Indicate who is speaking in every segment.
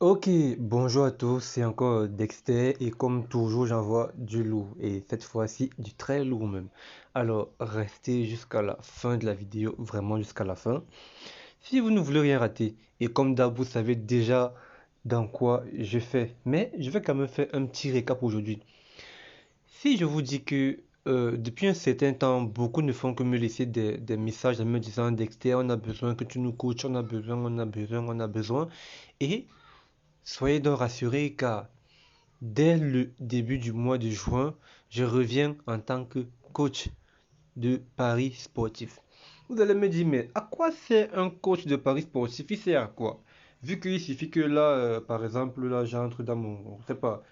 Speaker 1: Ok, bonjour à tous, c'est encore Dexter et comme toujours j'envoie du lourd et cette fois-ci du très lourd même. Alors restez jusqu'à la fin de la vidéo, vraiment jusqu'à la fin. Si vous ne voulez rien rater et comme d'hab vous savez déjà dans quoi je fais, mais je vais quand même faire un petit récap aujourd'hui. Si je vous dis que depuis un certain temps, beaucoup ne font que me laisser des messages en me disant Dexter, on a besoin que tu nous coaches, on a besoin, on a besoin, on a besoin. Et soyez donc rassurés car dès le début du mois de juin, je reviens en tant que coach de paris sportif. Vous allez me dire, mais à quoi sert un coach de paris sportif? Il sert à quoi? Vu qu'il suffit que là, par exemple, là, j'entre dans mon, je sais pas,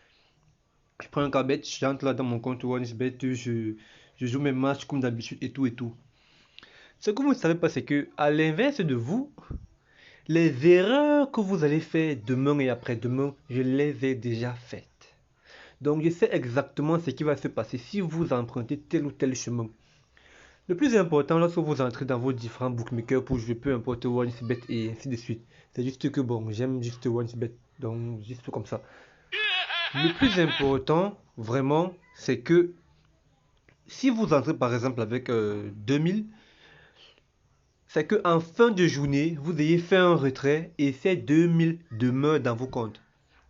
Speaker 1: je prends un cabet, j'entre là dans mon compte OneXBet, je joue mes matchs comme d'habitude et tout et tout. Ce que vous ne savez pas, c'est que, à l'inverse de vous, les erreurs que vous allez faire demain et après-demain, je les ai déjà faites. Donc je sais exactement ce qui va se passer si vous empruntez tel ou tel chemin. Le plus important lorsque vous entrez dans vos différents bookmakers pour jouer peu importe OneXBet et ainsi de suite, c'est juste que bon, j'aime juste OneXBet, donc juste comme ça. Le plus important, vraiment, c'est que si vous entrez par exemple avec 2000, c'est que en fin de journée, vous ayez fait un retrait et ces 2000 demeurent dans vos comptes.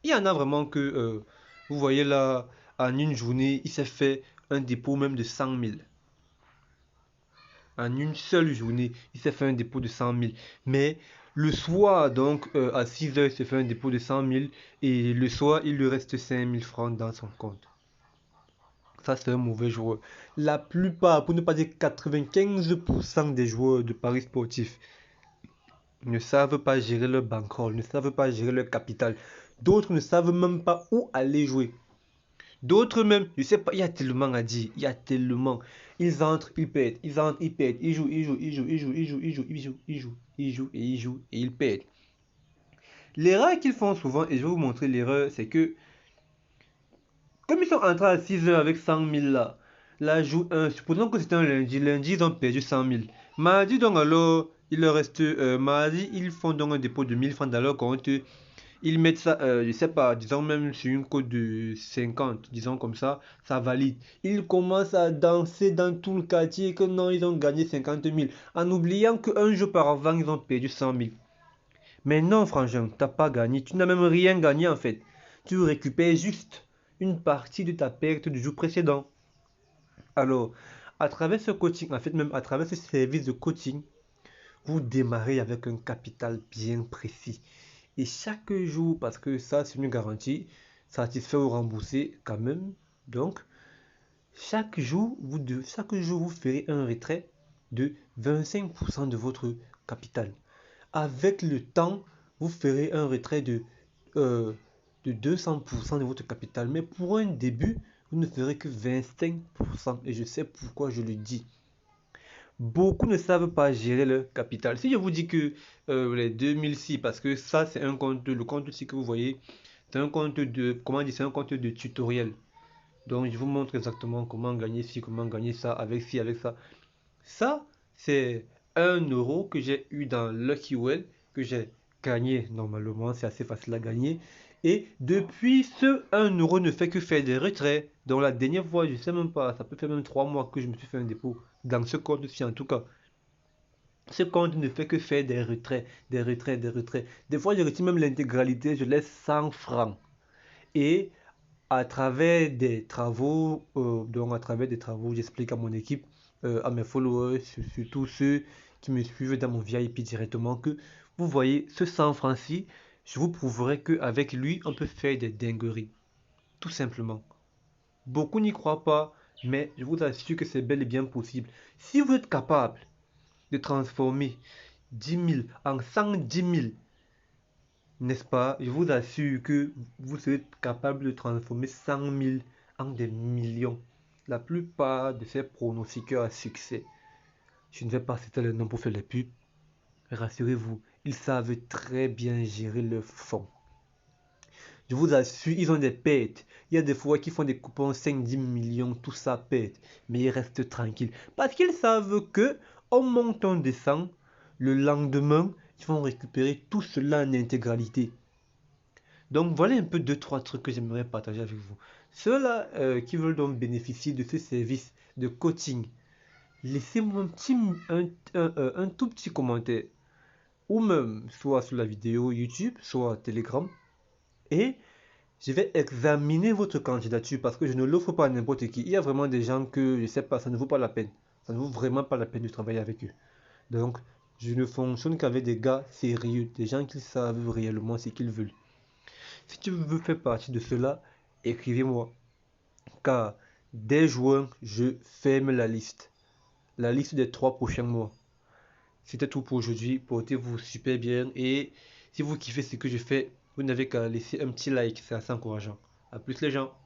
Speaker 1: Il y en a vraiment que, vous voyez là, en une journée, il s'est fait un dépôt même de 100 000. En une seule journée, il s'est fait un dépôt de 100 000. Mais le soir, donc à 6 heures, il s'est fait un dépôt de 100 000. Et le soir, il lui reste 5 000 francs dans son compte. Ça, c'est un mauvais joueur. La plupart, pour ne pas dire 95% des joueurs de paris sportifs ne savent pas gérer leur bankroll, ne savent pas gérer leur capital. D'autres ne savent même pas où aller jouer. D'autres même, je sais pas, il y a tellement à dire, il y a tellement. Ils entrent, ils perdent, ils entrent, ils perdent, ils jouent, ils jouent, ils jouent, ils jouent, ils jouent, ils jouent, ils jouent, ils jouent, ils jouent et ils jouent et ils perdent. L'erreur qu'ils font souvent, et je vais vous montrer l'erreur, c'est que comme ils sont entrés à 6 heures avec 100 000 là, là joue 1, supposons que c'était un lundi, lundi ils ont perdu 100 000. Mardi donc alors, il leur reste, mardi ils font donc un dépôt de 1000 francs dans leur compte. Ils mettent ça, je sais pas, disons même sur une cote de 50, disons comme ça valide. Ils commencent à danser dans tout le quartier que non, ils ont gagné 50 000, en oubliant qu'un jour par avant, ils ont perdu 100 000. Mais non, frangin, t'as pas gagné, tu n'as même rien gagné en fait. Tu récupères juste une partie de ta perte du jour précédent. Alors, à travers ce coaching, en fait même à travers ce service de coaching, vous démarrez avec un capital bien précis. Et chaque jour, parce que ça c'est une garantie, satisfait ou remboursé quand même. Donc, chaque jour, vous ferez un retrait de 25% de votre capital. Avec le temps, vous ferez un retrait euh, de 200% de votre capital. Mais pour un début, vous ne ferez que 25%. Et je sais pourquoi je le dis. Beaucoup ne savent pas gérer leur capital. Si je vous dis que les 2006, parce que ça c'est un compte, le compte aussi que vous voyez, c'est un compte de, comment dire, c'est un compte de tutoriel. Donc je vous montre exactement comment gagner ci, comment gagner ça, avec ci, avec ça. Ça, c'est 1 euro que j'ai eu dans Lucky Well, que j'ai gagné normalement, c'est assez facile à gagner. Et depuis, ce 1 euro ne fait que faire des retraits. Donc la dernière fois, je ne sais même pas, ça peut faire même 3 mois que je me suis fait un dépôt dans ce compte-ci en tout cas. Ce compte ne fait que faire des retraits, des retraits, des retraits. Des fois, je retire même l'intégralité, je laisse 100 francs. Et à travers des travaux, j'explique à mon équipe, à mes followers, surtout ceux qui me suivent dans mon VIP directement, que vous voyez, ce 100 francs-ci, je vous prouverai qu'avec lui, on peut faire des dingueries. Tout simplement. Beaucoup n'y croient pas, mais je vous assure que c'est bel et bien possible. Si vous êtes capable de transformer 10 000 en 110 000, n'est-ce pas? Je vous assure que vous serez capable de transformer 100 000 en des millions. La plupart de ces pronostiqueurs à succès, je ne vais pas citer le nom pour faire les pubs, rassurez-vous, ils savent très bien gérer leurs fonds. Je vous assure, ils ont des pertes. Il y a des fois qui font des coupons 5-10 millions, tout ça pète. Mais ils restent tranquilles. Parce qu'ils savent que, au monte, on descend, le lendemain, ils vont récupérer tout cela en intégralité. Donc voilà un peu 2-3 trucs que j'aimerais partager avec vous. Ceux-là qui veulent donc bénéficier de ce service de coaching, laissez-moi un tout petit commentaire, ou même soit sur la vidéo YouTube, soit Telegram, et je vais examiner votre candidature parce que je ne l'offre pas à n'importe qui. Il y a vraiment des gens que je sais pas, ça ne vaut pas la peine. Ça ne vaut vraiment pas la peine de travailler avec eux. Donc, je ne fonctionne qu'avec des gars sérieux, des gens qui savent réellement ce qu'ils veulent. Si tu veux faire partie de cela, écrivez-moi. Car dès juin, je ferme la liste des 3 prochains mois. C'était tout pour aujourd'hui. Portez-vous super bien. Et si vous kiffez ce que je fais, vous n'avez qu'à laisser un petit like. C'est assez encourageant. A plus les gens.